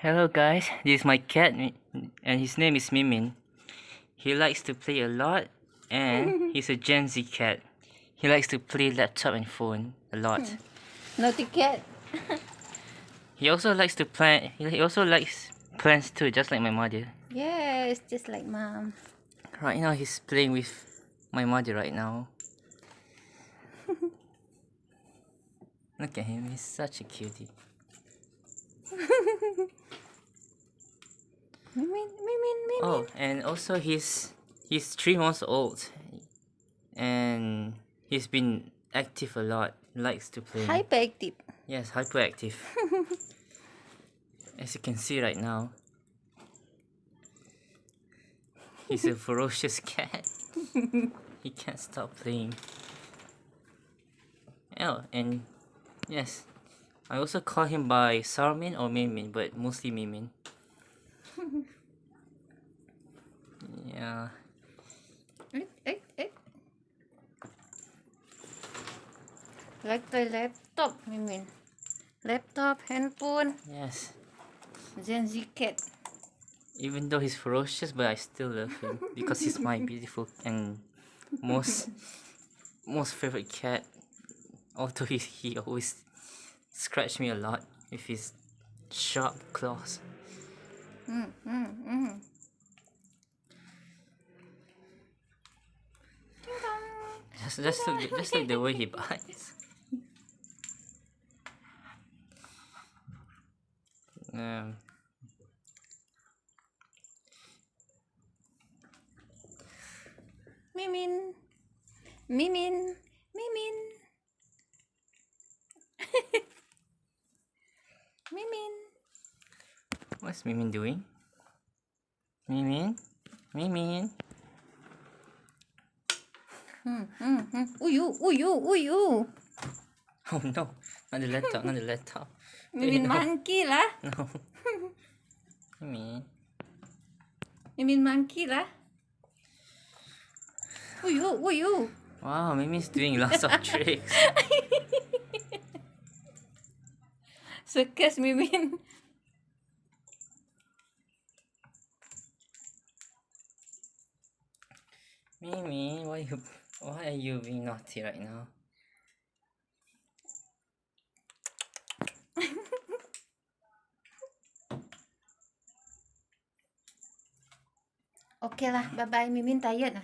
Hello guys, this is my cat and his name is Mimin. He likes to play a lot and he's a Gen Z cat. He likes to play laptop and phone a lot. Naughty cat. He also likes to plant. He also likes plants too, just like my mother. Yes, just like mom. Right now he's playing with my mother right now. Look at him, he's such a cutie. Mimin. Oh, and also he's 3 months old, and he's been active a lot. Likes to play. Hyperactive. Yes, hyperactive. As you can see right now, he's a ferocious cat. He can't stop playing. Oh, and yes, I also call him by Sarmin or Mimin, but mostly Mimin. Yeah. Like the laptop, Mimin. Laptop, handphone, Yes. Gen Z cat. Even though he's ferocious, but I still love him because he's my beautiful and most favorite cat. Although he always scratch me a lot with his sharp claws. Just look the way he bites. Mimin. Mimin. Mimin. Mimin. What's Mimin doing? Mimin? Mimin? Uyu. Oh no, not the laptop, not the laptop. Mimin No. monkey lah. No. Mimin. Mimin monkey lah. Uyu. Wow, Mimin's doing lots of tricks. Circus, Mimin. Mimi, why are you being naughty right now? Okay lah, bye-bye. Mimin tired lah.